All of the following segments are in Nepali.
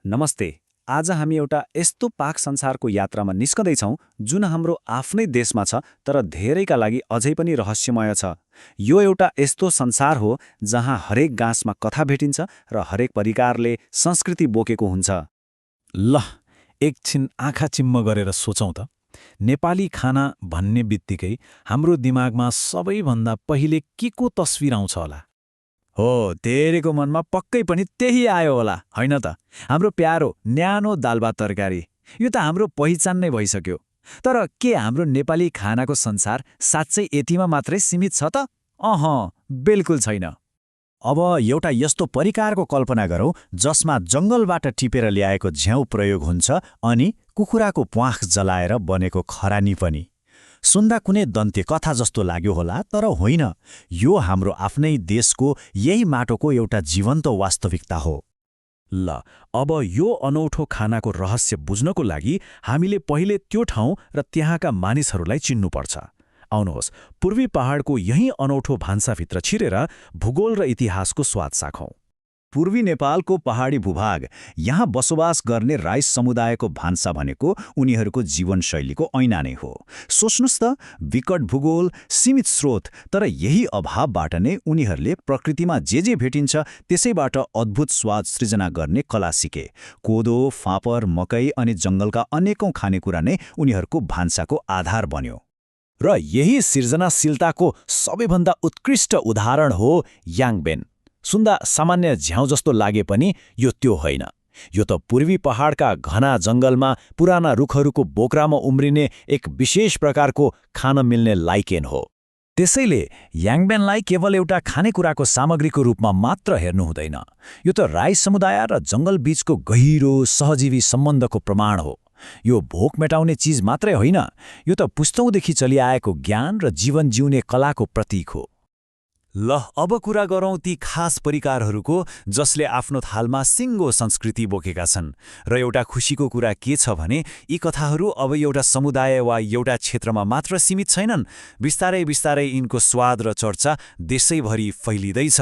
नमस्ते। आज हामी एउटा यस्तो पाक संसारको यात्रामा निस्कँदैछौँ जुन हाम्रो आफ्नै देशमा छ तर धेरैका लागि अझै पनि रहस्यमय छ। यो एउटा यस्तो संसार हो जहाँ हरेक गाँसमा कथा भेटिन्छ र हरेक परिकारले संस्कृति बोकेको हुन्छ। ल एकछिन आँखा चिम्म गरेर सोचौँ त। नेपाली खाना भन्ने बित्तिकै हाम्रो दिमागमा सबैभन्दा पहिले के को तस्विर आउँछ होला? हो, धेरैको मनमा पक्कै पनि त्यही आयो होला, होइन त? हाम्रो प्यारो न्यानो दालभात तरकारी, यो त हाम्रो पहिचान नै भइसक्यो। तर के हाम्रो नेपाली खानाको संसार साँच्चै यतिमा मात्रै सीमित छ त? बिल्कुल छैन। अब एउटा यस्तो परिकारको कल्पना गरौँ जसमा जङ्गलबाट टिपेर ल्याएको झ्याउ प्रयोग हुन्छ अनि कुखुराको प्वाँख जलाएर बनेको खरानी पनि। सुन्दा कुनै दन्त्य कथा जस्तो लाग्यो होला, तर होइन, यो हाम्रो आफ्नै देशको यही माटोको एउटा जीवन्त वास्तविकता हो। ल अब यो अनौठो खानाको रहस्य बुझ्नको लागि हामीले पहिले त्यो ठाउँ र त्यहाँका मानिसहरूलाई चिन्नुपर्छ। आउनुहोस्, पूर्वी पहाडको यही अनौठो भान्साभित्र छिरेर भूगोल र इतिहासको स्वाद चाखौँ। पूर्वी नेपालको पहाडी भूभाग, यहाँ बसोबास गर्ने राई समुदायको भान्सा भनेको उनीहरूको जीवनशैलीको ऐना नै हो। सोच्नुस् त, विकट भूगोल, सीमित स्रोत, तर यही अभावबाट नै उनीहरूले प्रकृतिमा जे भेटिन्छ त्यसैबाट अद्भुत स्वाद सृजना गर्ने कला सिके। कोदो, फापर, मकै अनि जङ्गलका अनेकौं खानेकुरा नै उनीहरूको भान्साको आधार बन्यो। र यही सृजनाशीलताको सबैभन्दा उत्कृष्ट उदाहरण हो याङबेन। सुन्दा सामान्य झ्याउ जस्तो लागे पनि यो त्यो होइन। यो त पूर्वी पहाडका घना जङ्गलमा पुराना रुखहरूको बोक्रामा उम्रिने एक विशेष प्रकारको खान मिल्ने लाइकेन हो। त्यसैले याङबेनलाई केवल एउटा खानेकुराको सामग्रीको रूपमा मात्र हेर्नु हुँदैन। यो त राई समुदाय र जङ्गलबीचको गहिरो सहजीवी सम्बन्धको प्रमाण हो। यो भोक मेटाउने चिज मात्रै होइन, यो त पुस्तौँदेखि चलिआएको ज्ञान र जीवन जिउने कलाको प्रतीक हो। ल अब कुरा गरौँ ती खास परिकारहरूको जसले आफ्नो थालमा सिङ्गो संस्कृति बोकेका छन्। र एउटा खुसीको कुरा के छ भने यी कथाहरू अब एउटा समुदाय वा एउटा क्षेत्रमा मात्र सीमित छैनन्। बिस्तारै बिस्तारै यिनको स्वाद र चर्चा देशैभरि फैलिँदैछ।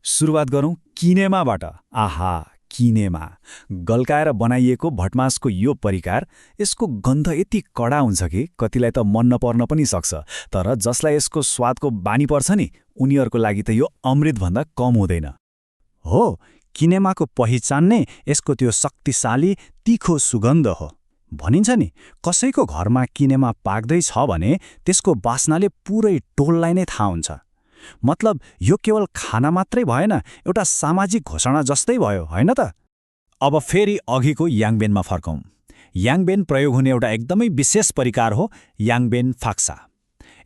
सुरुवात गरौँ किनेमाबाट। आहा, किनेमा गल्काएर बनाइएको भटमासको यो परिकार, यसको गन्ध यति कडा हुन्छ कि कतिलाई त मन नपर्न पनि सक्छ, तर जसलाई यसको स्वादको बानी पर्छ नि, उनीहरूको लागि त यो अमृतभन्दा कम हुँदैन। हो, किनेमाको पहिचान नै यसको त्यो शक्तिशाली तीखो सुगन्ध हो। भनिन्छ नि, कसैको घरमा किनेमा पाक्दैछ भने त्यसको बास्नाले पुरै टोललाई नै थाहा हुन्छ। मतलब यो केवल खाना मात्रै भएन, एउटा सामाजिक घोषणा जस्तै भयो, होइन त? अब फेरि अघिको याङबेनमा फर्कौँ। याङबेन प्रयोग हुने एउटा एकदमै विशेष परिकार हो याङबेन फाक्सा।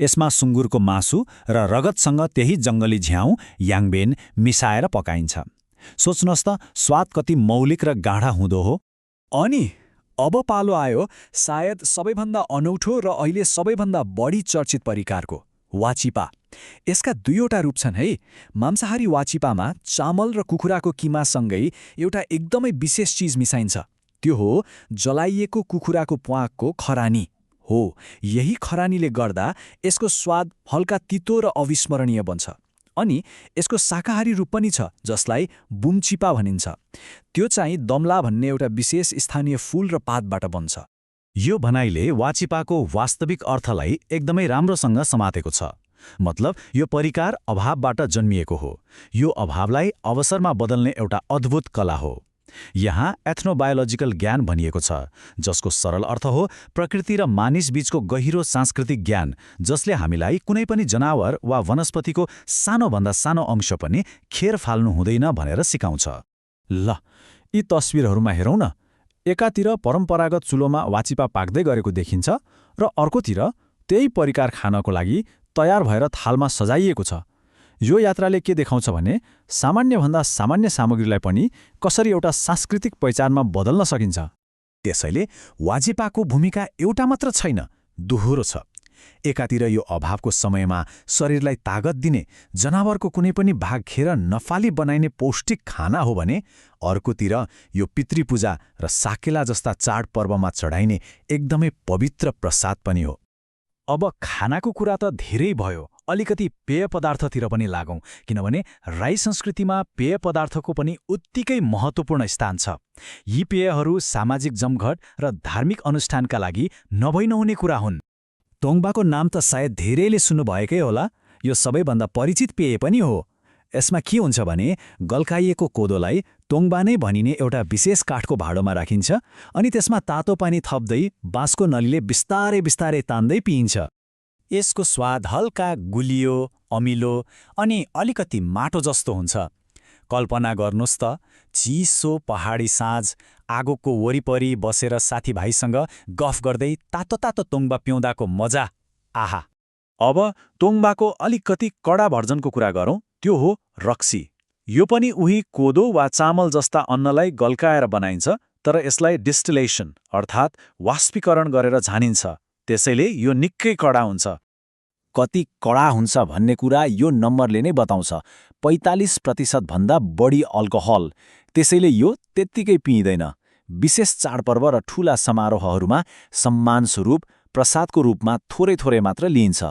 यसमा सुँगुरको मासु र रगतसँग त्यही जङ्गली झ्याउ याङबेन मिसाएर पकाइन्छ। सोच्नुहोस् त, स्वाद कति मौलिक र गाढा हुँदो हो। अनि अब पालो आयो सायद सबैभन्दा अनौठो र अहिले सबैभन्दा बढी चर्चित परिकारको, वाचिपा। यसका दुईवटा रूप छन् है। मांसाहारी वाचिपामा चामल र कुखुराको किमासँगै एउटा एकदमै विशेष चिज मिसाइन्छ। त्यो हो जलाइएको कुखुराको प्वाँखको खरानी। हो, यही खरानीले गर्दा यसको स्वाद हल्का तितो र अविस्मरणीय बन्छ। अनि यसको शाकाहारी रूप पनि छ जसलाई बुमचिपा भनिन्छ। त्यो चाहिँ दम्ला भन्ने एउटा विशेष स्थानीय फूल र पातबाट बन्छ। यो भनाइले वाचिपाको वास्तविक अर्थलाई एकदमै राम्रोसँग समातेको छ। मतलब यो परिकार अभावबाट जन्मिएको हो। यो अभावलाई अवसरमा बदल्ने एउटा अद्भुत कला हो। यहाँ एथ्नोबायोलोजिकल ज्ञान भनिएको छ, जसको सरल अर्थ हो प्रकृति र मानिस बीचको गहिरो सांस्कृतिक ज्ञान, जसले हामीलाई कुनै पनि जनावर वा वनस्पतिको सानोभन्दा सानो अंश पनि खेर फाल्नु हुँदैन भनेर सिकाउँछ। ल यी तस्विरहरूमा हेरौँ न। एकातिर परम्परागत चुलोमा वाचिपा पाक्दै गरेको देखिन्छ र अर्कोतिर त्यही परिकार खानको लागि तयार भएर थालमा सजाइएको छ। यो यात्राले के देखाउँछ भने सामान्यभन्दा सामान्य सामग्रीलाई पनि कसरी एउटा सांस्कृतिक पहिचानमा बदल्न सकिन्छ। त्यसैले वाचिपाको भूमिका एउटा मात्र छैन, दोहोरो छ। एकातिर यो अभावको समयमा शरीरलाई तागत दिने, जनावरको कुनै पनि भाग खेर नफाली बनाइने पौष्टिक खाना हो भने अर्कोतिर यो पितृपूजा र साकेला जस्ता चाडपर्वमा चढाइने एकदमै पवित्र प्रसाद पनि हो। अब खानाको कुरा त धेरै भयो, अलिकति पेय पदार्थतिर पनि लागौँ, किनभने राई संस्कृतिमा पेय पदार्थको पनि उत्तिकै महत्त्वपूर्ण स्थान छ। यी पेयहरू सामाजिक जमघट र धार्मिक अनुष्ठानका लागि नभई नहुने कुरा हुन्। तोङ्बाको नाम त सायद धेरैले सुन्नुभएकै होला। यो सबैभन्दा परिचित पेय पनि हो। यसमा के हुन्छ भने गल्काइएको कोदोलाई तोङ्बा नै भनिने एउटा विशेष काठको भाँडोमा राखिन्छ अनि त्यसमा तातो पानी थप्दै बाँसको नलीले बिस्तारै बिस्तारै तान्दै पिइन्छ। यसको स्वाद हल्का गुलियो, अमिलो अनि अलिकति माटो जस्तो हुन्छ। कल्पना गर्नुहोस् त, चिसो पहाडी साँझ, आगोको वरिपरि बसेर साथीभाइसँग गफ गर्दै तातो तातो तोङ्बा पिउँदाको मजा, आहा। अब तोङ्बाको अलिकति कडा भर्जनको कुरा गरौँ, त्यो हो रक्सी। यो पनि उही कोदो वा चामल जस्ता अन्नलाई गल्काएर बनाइन्छ, तर यसलाई डिस्टिलेसन अर्थात् वाष्पीकरण गरेर झानिन्छ। त्यसैले यो निकै कडा हुन्छ। कति कडा हुन्छ भन्ने कुरा यो नम्बरले नै बताउँछ। 45% भन्दा बढी अल्कोहल। त्यसैले यो त्यत्तिकै पिइँदैन। विशेष चाडपर्व र ठूला समारोहहरूमा सम्मानस्वरूप प्रसादको रूपमा थोरै थोरै मात्र लिइन्छ।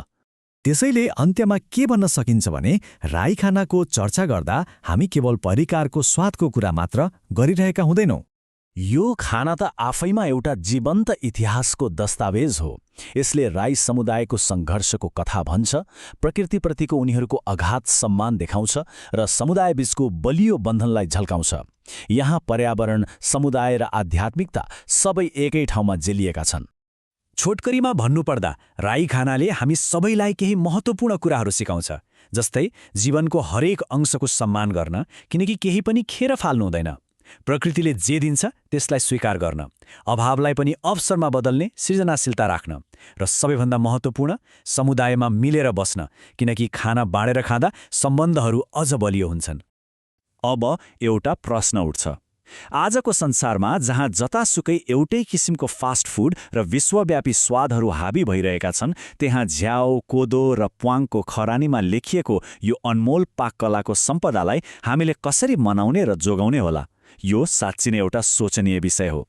त्यसैले अन्त्यमा के भन्न सकिन्छ भने राई खानाको चर्चा गर्दा हामी केवल परिकारको स्वादको कुरा मात्र गरिरहेका हुँदैनौँ। यो खाना त आफैमा एउटा जीवन्त इतिहासको दस्तावेज हो। यसले राई समुदायको सङ्घर्षको कथा भन्छ, प्रकृतिप्रतिको उनीहरूको अगाध सम्मान देखाउँछ र समुदायबीचको बलियो बन्धनलाई झल्काउँछ। यहाँ पर्यावरण, समुदाय र आध्यात्मिकता सबै एकै ठाउँमा जेलिएका छन्। छोटकरीमा भन्नुपर्दा राई खानाले हामी सबैलाई केही महत्त्वपूर्ण कुराहरू सिकाउँछ, जस्तै जीवनको हरेक अंशको सम्मान गर्न, किनकि केही पनि खेर फाल्नु हुँदैन। प्रकृतिले जे दिन्छ त्यसलाई स्वीकार गर्न, अभावलाई पनि अवसरमा बदल्ने सृजनाशीलता राख्न, र सबैभन्दा महत्त्वपूर्ण समुदायमा मिलेर बस्न, किनकि खाना बाँडेर खाँदा सम्बन्धहरू अझ बलियो हुन्छन्। अब एउटा प्रश्न उठ्छ। आजको संसारमा जहाँ जतासुकै एउटै किसिमको फास्ट फुड र विश्वव्यापी स्वादहरू हाबी भइरहेका छन्, त्यहाँ झ्याउ, कोदो र प्वाङको खरानीमा लेखिएको यो अनमोल पाककलाको सम्पदालाई हामीले कसरी मनाउने र जोगाउने होला? यो साँच्चै नै एउटा सोचनीय विषय हो।